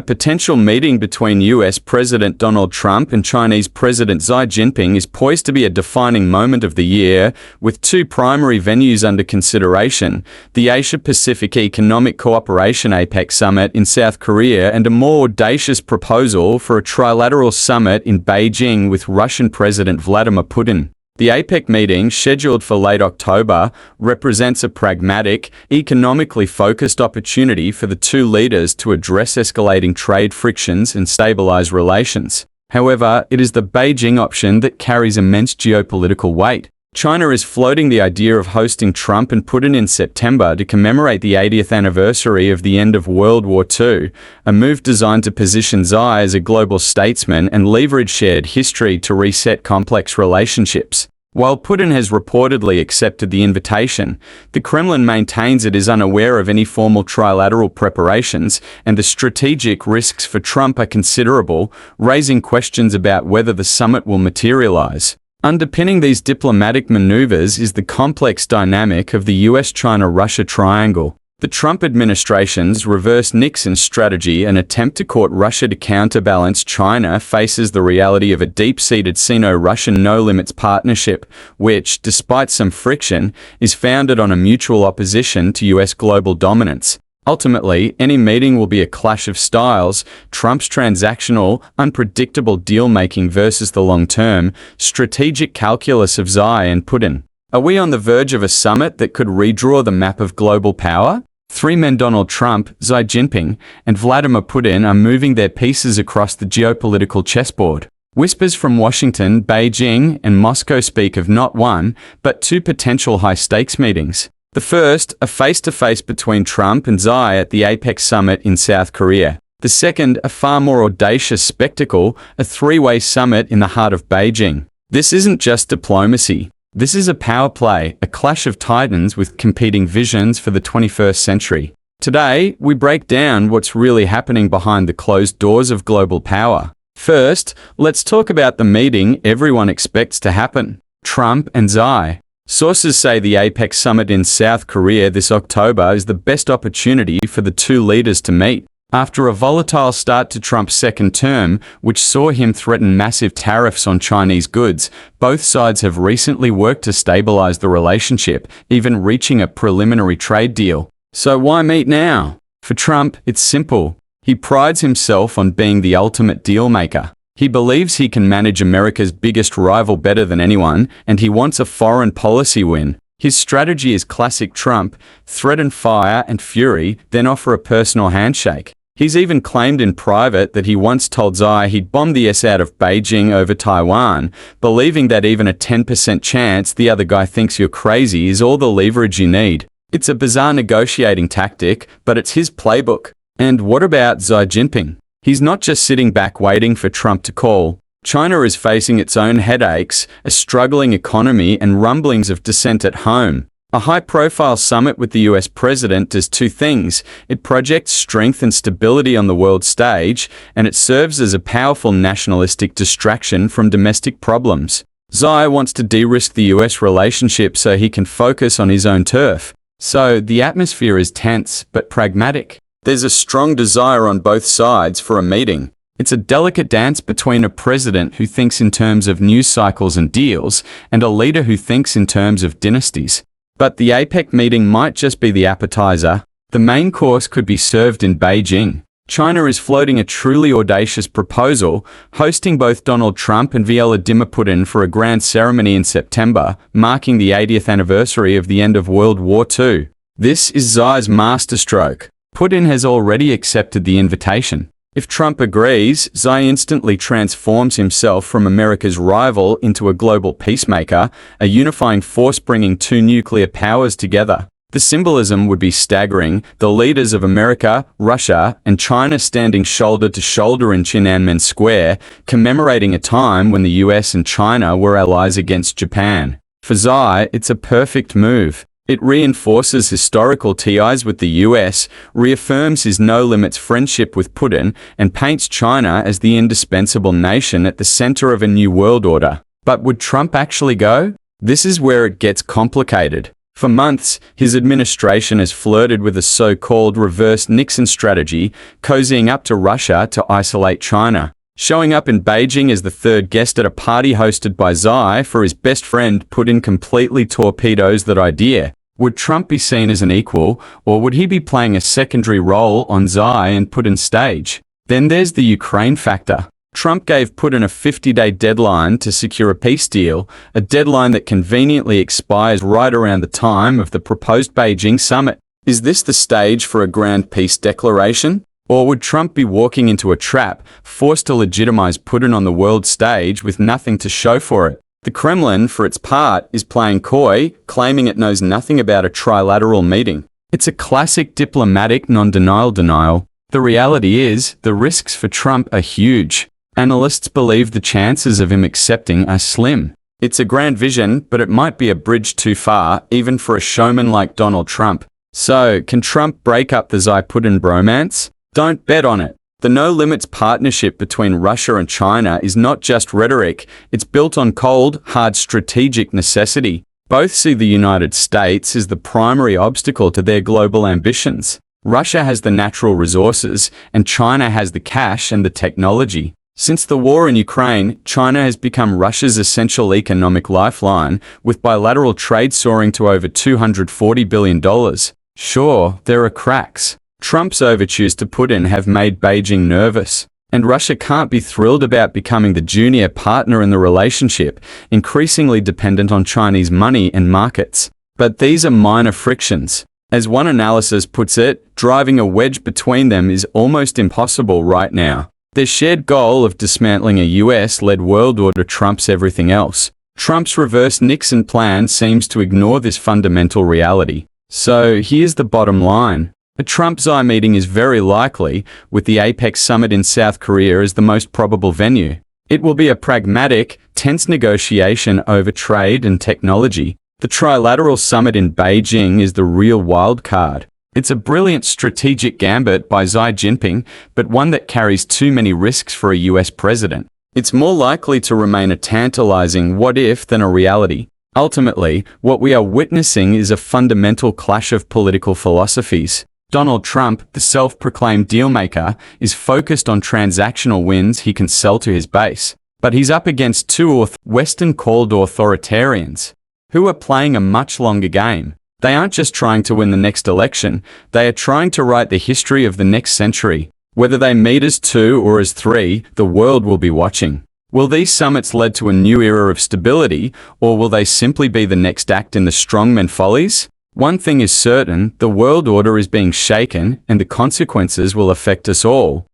potential meeting between US President Donald Trump and Chinese President Xi Jinping is poised to be a defining moment of the year, with two primary venues under consideration: the Asia-Pacific Economic Cooperation APEC Summit in South Korea and a more audacious proposal for a trilateral summit in Beijing with Russian President Vladimir Putin. The APEC meeting, scheduled for late October, represents a pragmatic, economically focused opportunity for the two leaders to address escalating trade frictions and stabilize relations. However, it is the Beijing option that carries immense geopolitical weight. China is floating the idea of hosting Trump and Putin in September to commemorate the 80th anniversary of the end of World War II, a move designed to position Xi as a global statesman and leverage shared history to reset complex relationships. While Putin has reportedly accepted the invitation, the Kremlin maintains it is unaware of any formal trilateral preparations, and the strategic risks for Trump are considerable, raising questions about whether the summit will materialize. Underpinning these diplomatic maneuvers is the complex dynamic of the US-China-Russia triangle. The Trump administration's reverse Nixon strategy, an attempt to court Russia to counterbalance China, faces the reality of a deep-seated Sino-Russian no-limits partnership, which, despite some friction, is founded on a mutual opposition to US global dominance. Ultimately, any meeting will be a clash of styles: Trump's transactional, unpredictable deal-making versus the long-term, strategic calculus of Xi and Putin. Are we on the verge of a summit that could redraw the map of global power? Three men, Donald Trump, Xi Jinping, and Vladimir Putin, are moving their pieces across the geopolitical chessboard. Whispers from Washington, Beijing, and Moscow speak of not one, but two potential high-stakes meetings. The first, a face-to-face between Trump and Xi at the APEC summit in South Korea. The second, a far more audacious spectacle, a three-way summit in the heart of Beijing. This isn't just diplomacy. This is a power play, a clash of titans with competing visions for the 21st century. Today, we break down what's really happening behind the closed doors of global power. First, let's talk about the meeting everyone expects to happen: Trump and Xi. Sources say the APEC summit in South Korea this October is the best opportunity for the two leaders to meet. After a volatile start to Trump's second term, which saw him threaten massive tariffs on Chinese goods, both sides have recently worked to stabilize the relationship, even reaching a preliminary trade deal. So why meet now? For Trump, it's simple. He prides himself on being the ultimate deal-maker. He believes he can manage America's biggest rival better than anyone, and he wants a foreign policy win. His strategy is classic Trump: threaten fire and fury, then offer a personal handshake. He's even claimed in private that he once told Xi he'd bomb the S out of Beijing over Taiwan, believing that even a 10% chance the other guy thinks you're crazy is all the leverage you need. It's a bizarre negotiating tactic, but it's his playbook. And what about Xi Jinping? He's not just sitting back waiting for Trump to call. China is facing its own headaches, a struggling economy, and rumblings of dissent at home. A high-profile summit with the US president does two things: it projects strength and stability on the world stage, and it serves as a powerful nationalistic distraction from domestic problems. Xi wants to de-risk the US relationship so he can focus on his own turf. So the atmosphere is tense, but pragmatic. There's a strong desire on both sides for a meeting. It's a delicate dance between a president who thinks in terms of news cycles and deals, and a leader who thinks in terms of dynasties. But the APEC meeting might just be the appetizer. The main course could be served in Beijing. China is floating a truly audacious proposal, hosting both Donald Trump and Vladimir Putin for a grand ceremony in September, marking the 80th anniversary of the end of World War II. This is Xi's masterstroke. Putin has already accepted the invitation. If Trump agrees, Xi instantly transforms himself from America's rival into a global peacemaker, a unifying force bringing two nuclear powers together. The symbolism would be staggering: the leaders of America, Russia, and China standing shoulder to shoulder in Tiananmen Square, commemorating a time when the US and China were allies against Japan. For Xi, it's a perfect move. It reinforces historical ties with the US, reaffirms his no-limits friendship with Putin, and paints China as the indispensable nation at the center of a new world order. But would Trump actually go? This is where it gets complicated. For months, his administration has flirted with a so-called reverse Nixon strategy, cozying up to Russia to isolate China, showing up in Beijing as the third guest at a party hosted by Xi for his best friend Putin completely torpedoes that idea. Would Trump be seen as an equal, or would he be playing a secondary role on Xi and Putin's stage? Then there's the Ukraine factor. Trump gave Putin a 50-day deadline to secure a peace deal, a deadline that conveniently expires right around the time of the proposed Beijing summit. Is this the stage for a grand peace declaration? Or would Trump be walking into a trap, forced to legitimize Putin on the world stage with nothing to show for it? The Kremlin, for its part, is playing coy, claiming it knows nothing about a trilateral meeting. It's a classic diplomatic non-denial denial. The reality is, the risks for Trump are huge. Analysts believe the chances of him accepting are slim. It's a grand vision, but it might be a bridge too far, even for a showman like Donald Trump. So, can Trump break up the Xi-Putin bromance? Don't bet on it. The no-limits partnership between Russia and China is not just rhetoric, it's built on cold, hard strategic necessity. Both see the United States as the primary obstacle to their global ambitions. Russia has the natural resources, and China has the cash and the technology. Since the war in Ukraine, China has become Russia's essential economic lifeline, with bilateral trade soaring to over $240 billion. Sure, there are cracks. Trump's overtures to Putin have made Beijing nervous, and Russia can't be thrilled about becoming the junior partner in the relationship, increasingly dependent on Chinese money and markets. But these are minor frictions. As one analysis puts it, driving a wedge between them is almost impossible right now. Their shared goal of dismantling a US-led world order trumps everything else. Trump's reverse Nixon plan seems to ignore this fundamental reality. So here's the bottom line. A Trump-Xi meeting is very likely, with the APEC summit in South Korea as the most probable venue. It will be a pragmatic, tense negotiation over trade and technology. The trilateral summit in Beijing is the real wild card. It's a brilliant strategic gambit by Xi Jinping, but one that carries too many risks for a US president. It's more likely to remain a tantalizing what-if than a reality. Ultimately, what we are witnessing is a fundamental clash of political philosophies. Donald Trump, the self-proclaimed dealmaker, is focused on transactional wins he can sell to his base. But he's up against two Western-called authoritarians, who are playing a much longer game. They aren't just trying to win the next election, they are trying to write the history of the next century. Whether they meet as two or as three, the world will be watching. Will these summits lead to a new era of stability, or will they simply be the next act in the strongman follies? One thing is certain, the world order is being shaken, and the consequences will affect us all.